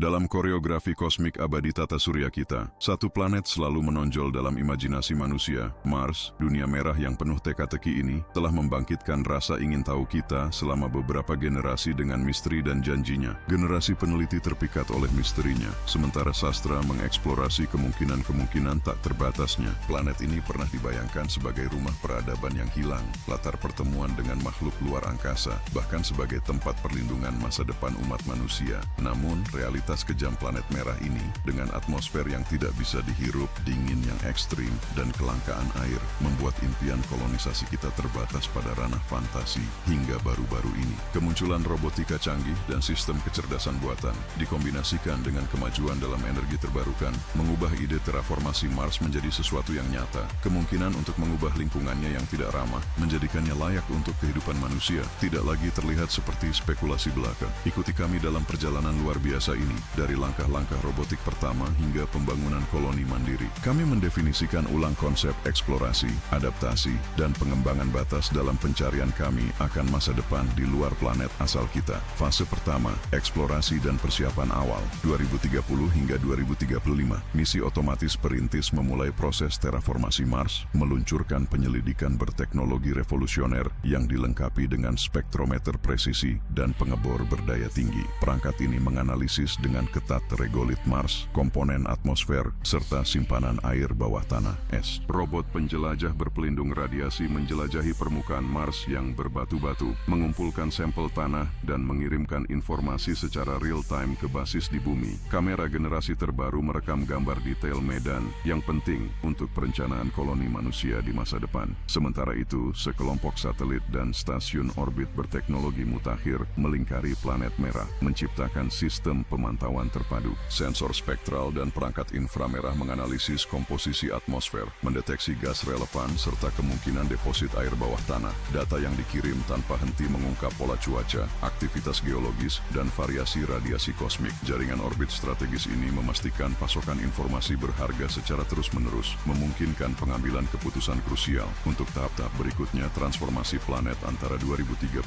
Dalam koreografi kosmik abadi tata surya kita, satu planet selalu menonjol dalam imajinasi manusia. Mars, dunia merah yang penuh teka-teki ini, telah membangkitkan rasa ingin tahu kita selama beberapa generasi dengan misteri dan janjinya. Generasi peneliti terpikat oleh misterinya, sementara sastra mengeksplorasi kemungkinan-kemungkinan tak terbatasnya. Planet ini pernah dibayangkan sebagai rumah peradaban yang hilang, latar pertemuan dengan makhluk luar angkasa, bahkan sebagai tempat perlindungan masa depan umat manusia. Namun, realitas kejam planet merah ini, dengan atmosfer yang tidak bisa dihirup, dingin yang ekstrim, dan kelangkaan air, membuat impian kolonisasi kita terbatas pada ranah fantasi hingga baru-baru ini. Kemunculan robotika canggih dan sistem kecerdasan buatan, dikombinasikan dengan kemajuan dalam energi terbarukan, mengubah ide terraformasi Mars menjadi sesuatu yang nyata. Kemungkinan untuk mengubah lingkungannya yang tidak ramah, menjadikannya layak untuk kehidupan manusia, tidak lagi terlihat seperti spekulasi belaka. Ikuti kami dalam perjalanan luar biasa ini, dari langkah-langkah robotik pertama hingga pembangunan koloni mandiri. Kami mendefinisikan ulang konsep eksplorasi, adaptasi, dan pengembangan batas dalam pencarian kami akan masa depan di luar planet asal kita. Fase pertama, eksplorasi dan persiapan awal, 2030 hingga 2035. Misi otomatis perintis memulai proses terraformasi Mars, meluncurkan penyelidikan berteknologi revolusioner yang dilengkapi dengan spektrometer presisi dan pengebor berdaya tinggi. Perangkat ini menganalisis dengan ketat regolit Mars, komponen atmosfer, serta simpanan air bawah tanah es. Robot penjelajah berpelindung radiasi menjelajahi permukaan Mars yang berbatu-batu, mengumpulkan sampel tanah, dan mengirimkan informasi secara real-time ke basis di bumi. Kamera generasi terbaru merekam gambar detail medan yang penting untuk perencanaan koloni manusia di masa depan. Sementara itu, sekelompok satelit dan stasiun orbit berteknologi mutakhir melingkari planet merah, menciptakan sistem pemantauan terpadu. Sensor spektral dan perangkat inframerah menganalisis komposisi atmosfer, mendeteksi gas relevan, serta kemungkinan deposit air bawah tanah. Data yang dikirim tanpa henti mengungkap pola cuaca, aktivitas geologis, dan variasi radiasi kosmik. Jaringan orbit strategis ini memastikan pasokan informasi berharga secara terus-menerus, memungkinkan pengambilan keputusan krusial untuk tahap-tahap berikutnya transformasi planet antara 2035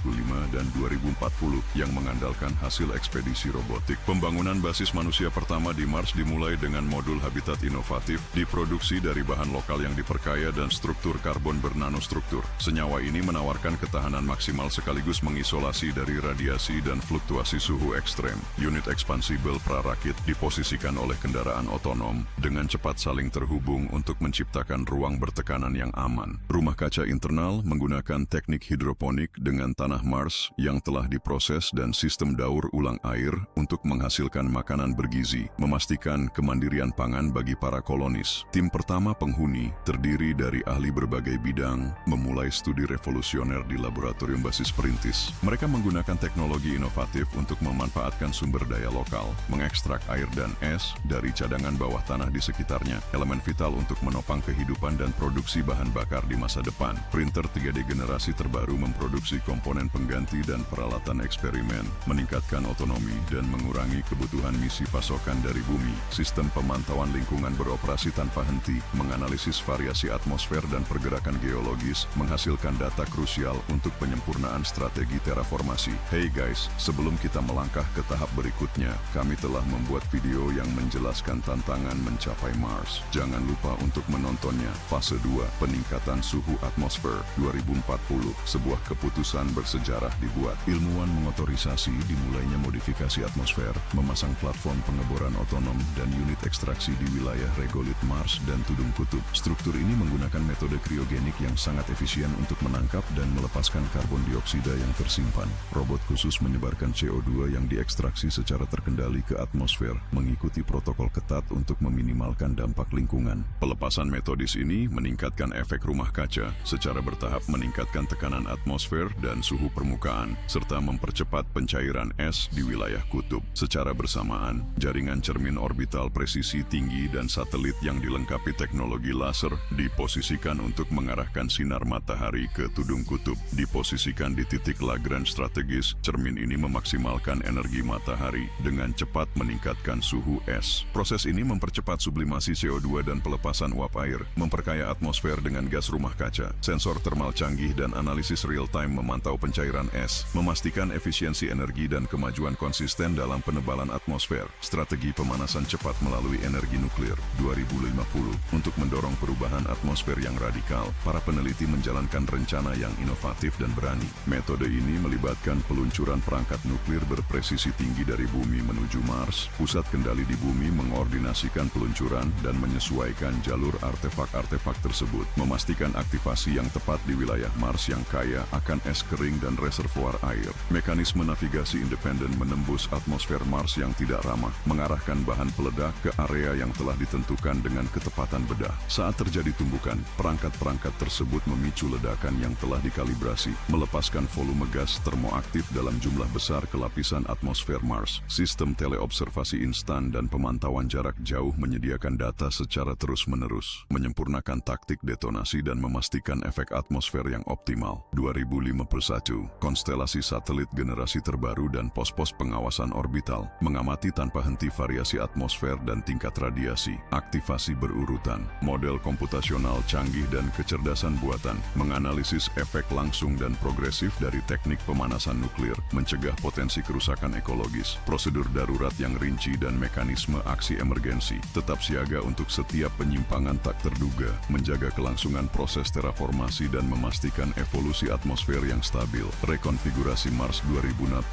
dan 2040 yang mengandalkan hasil ekspedisi robotik. Pembangunan basis manusia pertama di Mars dimulai dengan modul habitat inovatif, diproduksi dari bahan lokal yang diperkaya dan struktur karbon bernanostruktur. Senyawa ini menawarkan ketahanan maksimal sekaligus mengisolasi dari radiasi dan fluktuasi suhu ekstrem. Unit ekspansibel prarakit diposisikan oleh kendaraan otonom dengan cepat saling terhubung untuk menciptakan ruang bertekanan yang aman. Rumah kaca internal menggunakan teknik hidroponik dengan tanah Mars yang telah diproses dan sistem daur ulang air untuk menghasilkan makanan bergizi, memastikan kemandirian pangan bagi para kolonis. Tim pertama penghuni terdiri dari ahli berbagai bidang, memulai studi revolusioner di laboratorium basis perintis. Mereka menggunakan teknologi inovatif untuk memanfaatkan sumber daya lokal, mengekstrak air dan es dari cadangan bawah tanah di sekitarnya, elemen vital untuk menopang kehidupan dan produksi bahan bakar di masa depan. Printer 3D generasi terbaru memproduksi komponen pengganti dan peralatan eksperimen, meningkatkan otonomi dan mengurangi kebutuhan misi pasokan dari bumi. Sistem pemantauan lingkungan beroperasi tanpa henti, menganalisis variasi atmosfer dan pergerakan geologis, menghasilkan data krusial untuk penyempurnaan strategi terraformasi. Hey guys, sebelum kita melangkah ke tahap berikutnya, kami telah membuat video yang menjelaskan tantangan mencapai Mars. Jangan lupa untuk menontonnya. Fase 2, peningkatan suhu atmosfer 2040, sebuah keputusan bersejarah dibuat. Ilmuwan mengotorisasi dimulainya modifikasi atmosfer, memasang platform pengeboran otonom dan unit ekstraksi di wilayah regolit Mars dan tudung kutub. Struktur ini menggunakan metode kriogenik yang sangat efisien untuk menangkap dan melepaskan karbon dioksida yang tersimpan. Robot khusus menyebarkan CO2 yang diekstraksi secara terkendali ke atmosfer, mengikuti protokol ketat untuk meminimalkan dampak lingkungan. Pelepasan metodis ini meningkatkan efek rumah kaca, secara bertahap meningkatkan tekanan atmosfer dan suhu permukaan, serta mempercepat pencairan es di wilayah kutub. Secara bersamaan, jaringan cermin orbital presisi tinggi dan satelit yang dilengkapi teknologi laser diposisikan untuk mengarahkan sinar matahari ke tudung kutub. Diposisikan di titik Lagrange strategis, cermin ini memaksimalkan energi matahari dengan cepat meningkatkan suhu es. Proses ini mempercepat sublimasi CO2 dan pelepasan uap air, memperkaya atmosfer dengan gas rumah kaca. Sensor termal canggih dan analisis real-time memantau pencairan es, memastikan efisiensi energi dan kemajuan konsisten dalam penebalan pengenalan atmosfer, strategi pemanasan cepat melalui energi nuklir 2050. Untuk mendorong perubahan atmosfer yang radikal, para peneliti menjalankan rencana yang inovatif dan berani. Metode ini melibatkan peluncuran perangkat nuklir berpresisi tinggi dari bumi menuju Mars. Pusat kendali di bumi mengordinasikan peluncuran dan menyesuaikan jalur artefak-artefak tersebut, memastikan aktivasi yang tepat di wilayah Mars yang kaya akan es kering dan reservoir air. Mekanisme navigasi independen menembus atmosfer Mars yang tidak ramah, mengarahkan bahan peledak ke area yang telah ditentukan dengan ketepatan bedah. Saat terjadi tumbukan, perangkat-perangkat tersebut memicu ledakan yang telah dikalibrasi, melepaskan volume gas termoaktif dalam jumlah besar ke lapisan atmosfer Mars. Sistem teleobservasi instan dan pemantauan jarak jauh menyediakan data secara terus-menerus, menyempurnakan taktik detonasi dan memastikan efek atmosfer yang optimal. 2051, konstelasi satelit generasi terbaru dan pos-pos pengawasan orbital mengamati tanpa henti variasi atmosfer dan tingkat radiasi. Aktivasi berurutan, model komputasional canggih dan kecerdasan buatan menganalisis efek langsung dan progresif dari teknik pemanasan nuklir, mencegah potensi kerusakan ekologis, prosedur darurat yang rinci dan mekanisme aksi emergensi. Tetap siaga untuk setiap penyimpangan tak terduga, menjaga kelangsungan proses terraformasi dan memastikan evolusi atmosfer yang stabil. Rekonfigurasi Mars 2060,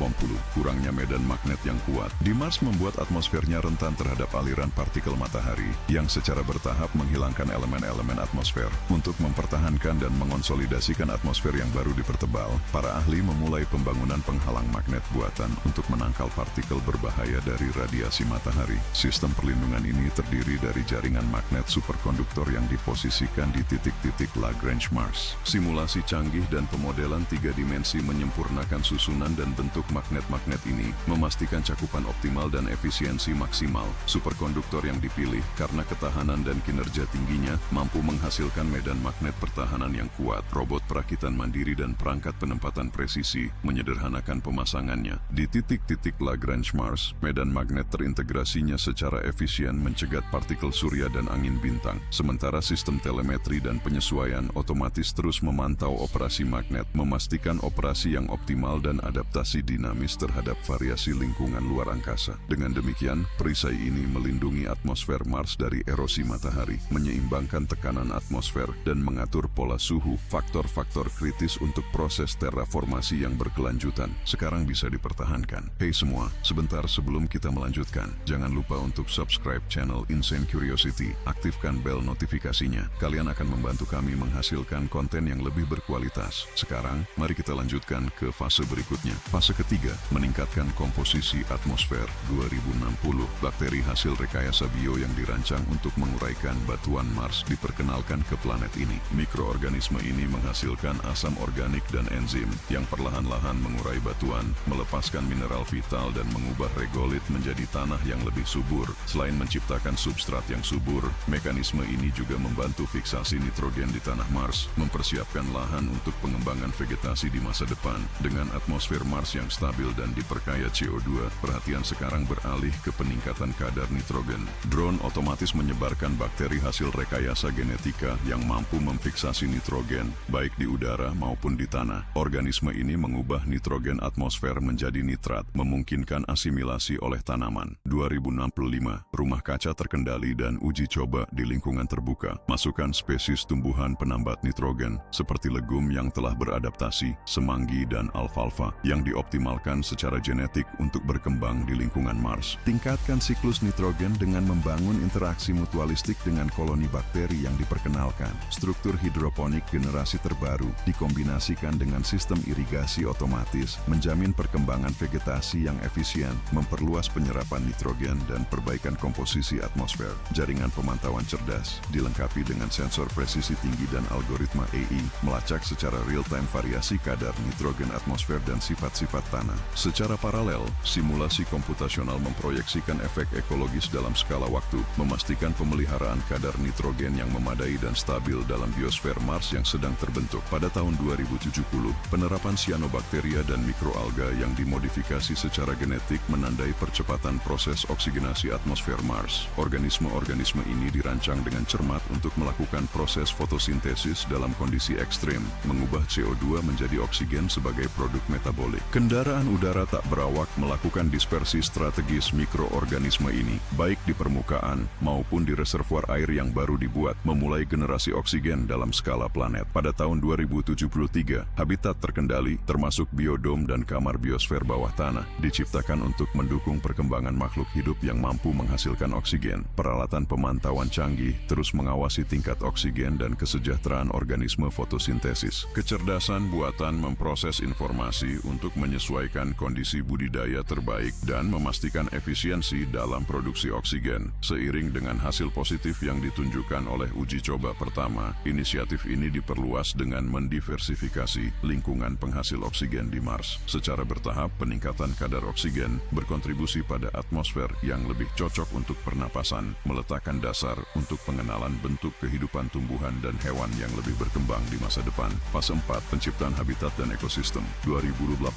kurangnya medan magnet yang kuat. Di Mars membuat atmosfernya rentan terhadap aliran partikel matahari yang secara bertahap menghilangkan elemen-elemen atmosfer. Untuk mempertahankan dan mengonsolidasikan atmosfer yang baru dipertebal, para ahli memulai pembangunan penghalang magnet buatan untuk menangkal partikel berbahaya dari radiasi matahari. Sistem perlindungan ini terdiri dari jaringan magnet superkonduktor yang diposisikan di titik-titik Lagrange Mars. Simulasi canggih dan pemodelan 3 dimensi menyempurnakan susunan dan bentuk magnet-magnet ini, memastikan cakupan optimal dan efisiensi maksimal. Superkonduktor yang dipilih karena ketahanan dan kinerja tingginya mampu menghasilkan medan magnet pertahanan yang kuat. Robot perakitan mandiri dan perangkat penempatan presisi menyederhanakan pemasangannya. Di titik-titik Lagrange Mars, medan magnet terintegrasinya secara efisien mencegat partikel surya dan angin bintang, sementara sistem telemetri dan penyesuaian otomatis terus memantau operasi magnet, memastikan operasi yang optimal dan adaptasi dinamis terhadap variasi lingkungan luar angkasa. Dengan demikian, perisai ini melindungi atmosfer Mars dari erosi matahari, menyeimbangkan tekanan atmosfer, dan mengatur pola suhu, faktor-faktor kritis untuk proses terraformasi yang berkelanjutan. Sekarang bisa dipertahankan. Hey semua, sebentar sebelum kita melanjutkan, jangan lupa untuk subscribe channel Insane Curiosity, aktifkan bel notifikasinya. Kalian akan membantu kami menghasilkan konten yang lebih berkualitas. Sekarang, mari kita lanjutkan ke fase berikutnya. Fase ketiga, meningkatkan komposisi atmosfer 2060. Bakteri hasil rekayasa bio yang dirancang untuk menguraikan batuan Mars diperkenalkan ke planet ini. Mikroorganisme ini menghasilkan asam organik dan enzim yang perlahan-lahan mengurai batuan, melepaskan mineral vital dan mengubah regolit menjadi tanah yang lebih subur. Selain menciptakan substrat yang subur, mekanisme ini juga membantu fiksasi nitrogen di tanah Mars, mempersiapkan lahan untuk pengembangan vegetasi di masa depan. Dengan atmosfer Mars yang stabil dan diperkaya CO2, perhatian sekarang beralih ke peningkatan kadar nitrogen. Drone otomatis menyebarkan bakteri hasil rekayasa genetika yang mampu memfiksasi nitrogen, baik di udara maupun di tanah. Organisme ini mengubah nitrogen atmosfer menjadi nitrat, memungkinkan asimilasi oleh tanaman. 2065, rumah kaca terkendali dan uji coba di lingkungan terbuka. Masukkan spesies tumbuhan penambat nitrogen, seperti legum yang telah beradaptasi, semanggi dan alfalfa, yang dioptimalkan secara genetik untuk berkembang di lingkungan Mars. Tingkatkan siklus nitrogen dengan membangun interaksi mutualistik dengan koloni bakteri yang diperkenalkan. Struktur hidroponik generasi terbaru dikombinasikan dengan sistem irigasi otomatis, menjamin perkembangan vegetasi yang efisien, memperluas penyerapan nitrogen dan perbaikan komposisi atmosfer. Jaringan pemantauan cerdas dilengkapi dengan sensor presisi tinggi dan algoritma AI, melacak secara real-time variasi kadar nitrogen atmosfer dan sifat-sifat tanah. Secara paralel, simulasi komputasional memproyeksikan efek ekologis dalam skala waktu, memastikan pemeliharaan kadar nitrogen yang memadai dan stabil dalam biosfer Mars yang sedang terbentuk. Pada tahun 2070, penerapan cyanobacteria dan mikroalga yang dimodifikasi secara genetik menandai percepatan proses oksigenasi atmosfer Mars. Organisme-organisme ini dirancang dengan cermat untuk melakukan proses fotosintesis dalam kondisi ekstrim, mengubah CO2 menjadi oksigen sebagai produk metabolik. Kendaraan udara tak berawak melakukan dispersi versi strategis mikroorganisme ini, baik di permukaan maupun di reservoir air yang baru dibuat, memulai generasi oksigen dalam skala planet. Pada tahun 2073, habitat terkendali, termasuk biodom dan kamar biosfer bawah tanah, diciptakan untuk mendukung perkembangan makhluk hidup yang mampu menghasilkan oksigen. Peralatan pemantauan canggih terus mengawasi tingkat oksigen dan kesejahteraan organisme fotosintesis. Kecerdasan buatan memproses informasi untuk menyesuaikan kondisi budidaya terbaik dan memastikan efisiensi dalam produksi oksigen. Seiring dengan hasil positif yang ditunjukkan oleh uji coba pertama, inisiatif ini diperluas dengan mendiversifikasi lingkungan penghasil oksigen di Mars. Secara bertahap, peningkatan kadar oksigen berkontribusi pada atmosfer yang lebih cocok untuk pernapasan, meletakkan dasar untuk pengenalan bentuk kehidupan tumbuhan dan hewan yang lebih berkembang di masa depan. Fase 4, penciptaan habitat dan ekosistem 2080,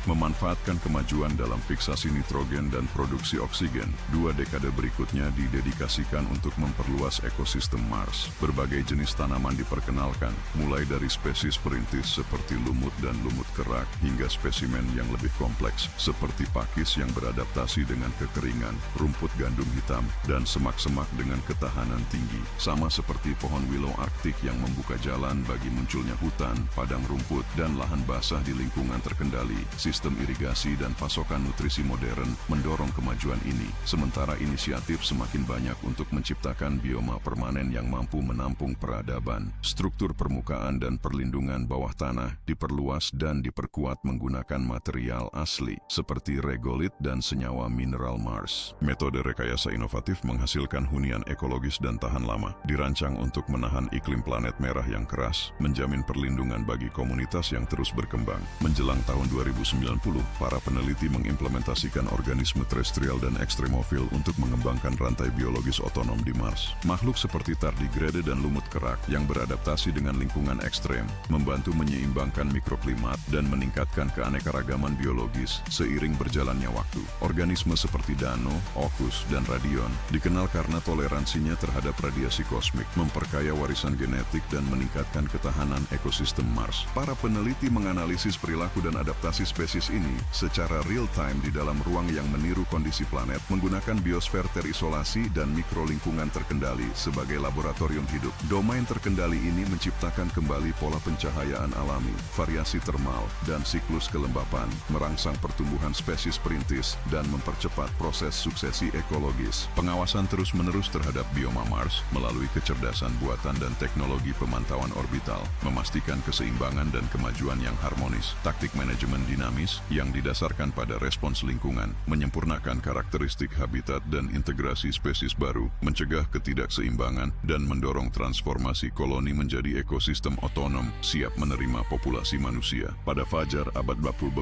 memanfaatkan kemajuan dalam fiksasi nitrogen dan produksi oksigen. 2 dekade berikutnya didedikasikan untuk memperluas ekosistem Mars. Berbagai jenis tanaman diperkenalkan, mulai dari spesies perintis seperti lumut dan lumut kerak, hingga spesimen yang lebih kompleks seperti pakis yang beradaptasi dengan kekeringan, rumput gandum hitam, dan semak-semak dengan ketahanan tinggi. Sama seperti pohon willow arktik yang membuka jalan bagi munculnya hutan, padang rumput, dan lahan basah di lingkungan terkendali. Sistem irigasi dan pasokan nutrisi modern mendorong kemajuan ini, sementara inisiatif semakin banyak untuk menciptakan bioma permanen yang mampu menampung peradaban. Struktur permukaan dan perlindungan bawah tanah diperluas dan diperkuat menggunakan material asli seperti regolit dan senyawa mineral Mars. Metode rekayasa inovatif menghasilkan hunian ekologis dan tahan lama, dirancang untuk menahan iklim planet merah yang keras, menjamin perlindungan bagi komunitas yang terus berkembang. Menjelang tahun 2090, para peneliti mengimplementasikan organisme terestrial dan ekstremofil untuk mengembangkan rantai biologis otonom di Mars. Makhluk seperti tardigrade dan lumut kerak yang beradaptasi dengan lingkungan ekstrem, membantu menyeimbangkan mikroklimat dan meningkatkan keanekaragaman biologis seiring berjalannya waktu. Organisme seperti Dano, Ocus, dan Radion dikenal karena toleransinya terhadap radiasi kosmik, memperkaya warisan genetik, dan meningkatkan ketahanan ekosistem Mars. Para peneliti menganalisis perilaku dan adaptasi spesies ini secara real-time di dalam ruang yang meniru kondisi planet, menggunakan biosfer terisolasi dan mikrolingkungan terkendali sebagai laboratorium hidup. Domain terkendali ini menciptakan kembali pola pencahayaan alami, variasi termal, dan siklus kelembapan, merangsang pertumbuhan spesies perintis, dan mempercepat proses suksesi ekologis. Pengawasan terus-menerus terhadap bioma Mars melalui kecerdasan buatan dan teknologi pemantauan orbital, memastikan keseimbangan dan kemajuan yang harmonis. Taktik manajemen dinamis yang didasarkan pada respons lingkungan, menyempurnakan karakteristik habitat dan integrasi spesies baru, mencegah ketidakseimbangan, dan mendorong transformasi koloni menjadi ekosistem otonom, siap menerima populasi manusia. Pada fajar abad 20,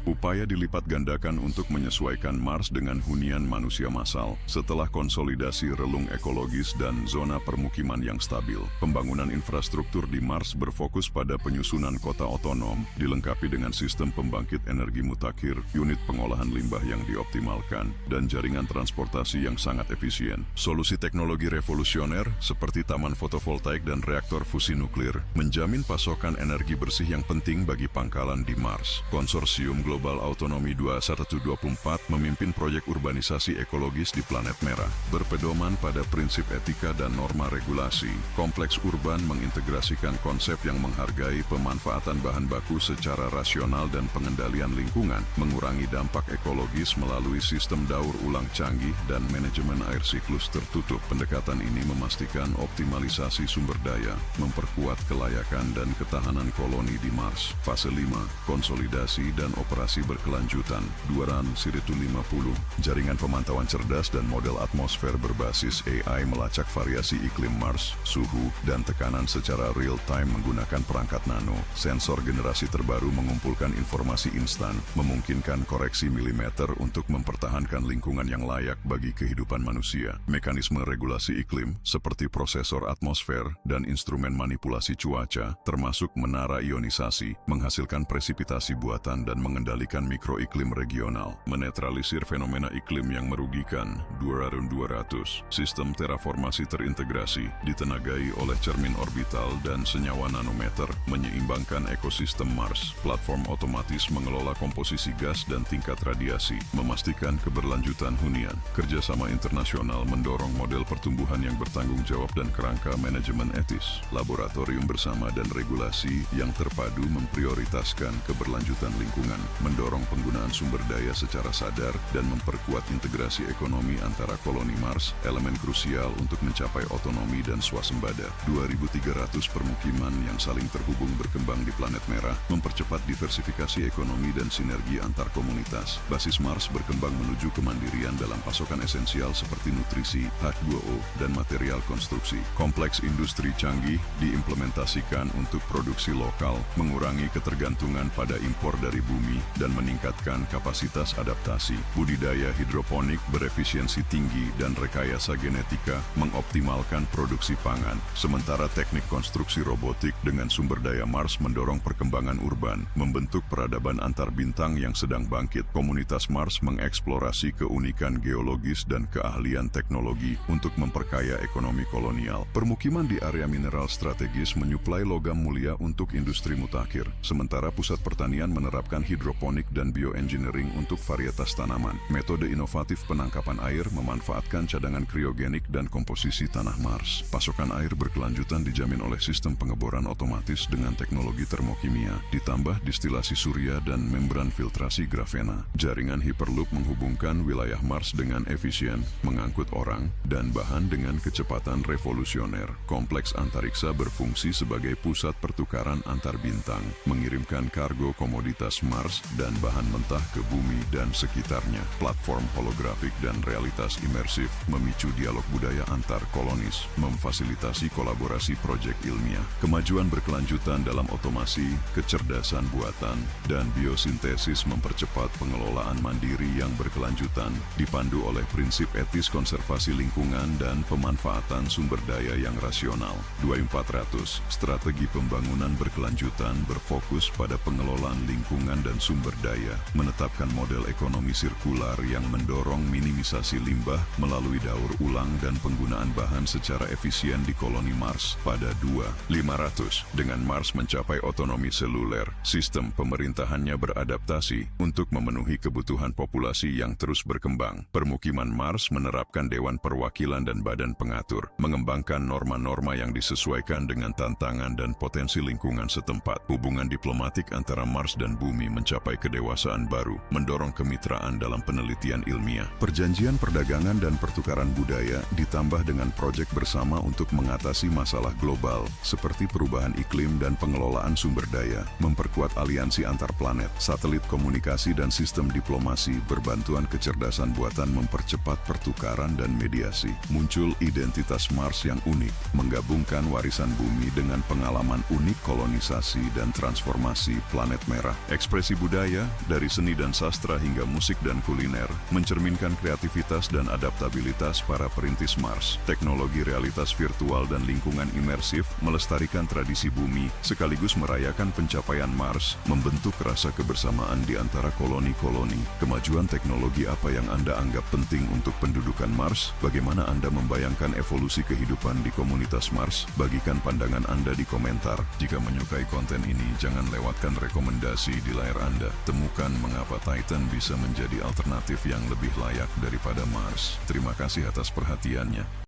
upaya dilipat gandakan untuk menyesuaikan Mars dengan hunian manusia massal. Setelah konsolidasi relung ekologis dan zona permukiman yang stabil, pembangunan infrastruktur di Mars berfokus pada penyusunan kota otonom, dilengkapi dengan sistem pembangkit energi mutakhir, unit pengolahan limbah yang dioptimalkan, dan jaringan transportasi yang sangat efisien. Solusi teknologi revolusioner seperti taman fotovoltaik dan reaktor fusi nuklir menjamin pasokan energi bersih yang penting bagi pangkalan di Mars. Konsorsium Global Autonomy 2124 memimpin proyek urbanisasi ekologis di planet merah. Berpedoman pada prinsip etika dan norma regulasi, kompleks urban mengintegrasikan konsep yang menghargai pemanfaatan bahan baku secara rasional dan pengendalian lingkungan, mengurangi dampak ekologis melalui sistem daur ulang canggih dan manajemen air siklus tertutup. Pendekatan ini memastikan optimalisasi sumber daya, memperkuat kelayakan dan ketahanan koloni di Mars. Fase 5, konsolidasi dan operasi berkelanjutan. Duran Siritu 50, jaringan pemantauan cerdas dan model atmosfer berbasis AI melacak variasi iklim Mars, suhu, dan tekanan secara real-time menggunakan perangkat nano. Sensor generasi terbaru mengumpulkan informasi instan, memungkinkan koreksi milimeter untuk mempertahankan lingkungan yang layak bagi kehidupan manusia. Mekanisme regulasi iklim, seperti prosesor atmosfer dan instrumen manipulasi cuaca, termasuk menara ionisasi, menghasilkan presipitasi buatan dan mengendalikan mikroiklim regional, menetralisir fenomena iklim yang merugikan. 200 sistem terraformasi terintegrasi, ditenagai oleh cermin orbital dan senyawa nanometer, menyeimbangkan ekosistem Mars. Platform otomatis mengelola komposisi gas dan tingkat radiasi radiasi, memastikan keberlanjutan hunian. Kerjasama internasional mendorong model pertumbuhan yang bertanggung jawab dan kerangka manajemen etis. Laboratorium bersama dan regulasi yang terpadu memprioritaskan keberlanjutan lingkungan, mendorong penggunaan sumber daya secara sadar, dan memperkuat integrasi ekonomi antara koloni Mars, elemen krusial untuk mencapai otonomi dan swasembada. 2.300 permukiman yang saling terhubung berkembang di planet merah, mempercepat diversifikasi ekonomi dan sinergi antar komunitas. Basis Mars berkembang menuju kemandirian dalam pasokan esensial seperti nutrisi, H2O, dan material konstruksi. Kompleks industri canggih diimplementasikan untuk produksi lokal, mengurangi ketergantungan pada impor dari bumi, dan meningkatkan kapasitas adaptasi. Budidaya hidroponik berefisiensi tinggi dan rekayasa genetika mengoptimalkan produksi pangan. Sementara teknik konstruksi robotik dengan sumber daya Mars mendorong perkembangan urban, membentuk peradaban antar bintang yang sedang bangkit. Komunitas Mars mengeksplorasi keunikan geologis dan keahlian teknologi untuk memperkaya ekonomi kolonial. Permukiman di area mineral strategis menyuplai logam mulia untuk industri mutakhir, sementara pusat pertanian menerapkan hidroponik dan bioengineering untuk varietas tanaman. Metode inovatif penangkapan air memanfaatkan cadangan kriogenik dan komposisi tanah Mars. Pasokan air berkelanjutan dijamin oleh sistem pengeboran otomatis dengan teknologi termokimia, ditambah distilasi surya dan membran filtrasi grafena. Jaringan Hyperloop menghubungkan wilayah Mars dengan efisien, mengangkut orang dan bahan dengan kecepatan revolusioner. Kompleks antariksa berfungsi sebagai pusat pertukaran antar bintang, mengirimkan kargo komoditas Mars dan bahan mentah ke bumi dan sekitarnya. Platform holografik dan realitas imersif memicu dialog budaya antar kolonis, memfasilitasi kolaborasi proyek ilmiah. Kemajuan berkelanjutan dalam otomasi, kecerdasan buatan, dan biosintesis mempercepat pengelolaan mandiri yang berkelanjutan, dipandu oleh prinsip etis konservasi lingkungan dan pemanfaatan sumber daya yang rasional. 2400, strategi pembangunan berkelanjutan berfokus pada pengelolaan lingkungan dan sumber daya, menetapkan model ekonomi sirkular yang mendorong minimisasi limbah melalui daur ulang dan penggunaan bahan secara efisien di koloni Mars. Pada 2500, dengan Mars mencapai otonomi seluler, sistem pemerintahannya beradaptasi untuk memenuhi kebutuhan populasi yang terus berkembang. Permukiman Mars menerapkan Dewan Perwakilan dan Badan Pengatur, mengembangkan norma-norma yang disesuaikan dengan tantangan dan potensi lingkungan setempat. Hubungan diplomatik antara Mars dan Bumi mencapai kedewasaan baru, mendorong kemitraan dalam penelitian ilmiah. Perjanjian perdagangan dan pertukaran budaya ditambah dengan proyek bersama untuk mengatasi masalah global seperti perubahan iklim dan pengelolaan sumber daya, memperkuat aliansi antar planet, satelit komunikasi dan sistem diplomasi berbantuan kecerdasan buatan mempercepat pertukaran dan mediasi. Muncul identitas Mars yang unik, menggabungkan warisan bumi dengan pengalaman unik kolonisasi dan transformasi planet merah. Ekspresi budaya, dari seni dan sastra hingga musik dan kuliner, mencerminkan kreativitas dan adaptabilitas para perintis Mars. Teknologi realitas virtual dan lingkungan imersif melestarikan tradisi bumi, sekaligus merayakan pencapaian Mars, membentuk rasa kebersamaan di antara koloni-koloni. Kemajuan teknologi apa yang Anda anggap penting untuk pendudukan Mars? Bagaimana Anda membayangkan evolusi kehidupan di komunitas Mars? Bagikan pandangan Anda di komentar. Jika menyukai konten ini, jangan lewatkan rekomendasi di layar Anda. Temukan mengapa Titan bisa menjadi alternatif yang lebih layak daripada Mars. Terima kasih atas perhatiannya.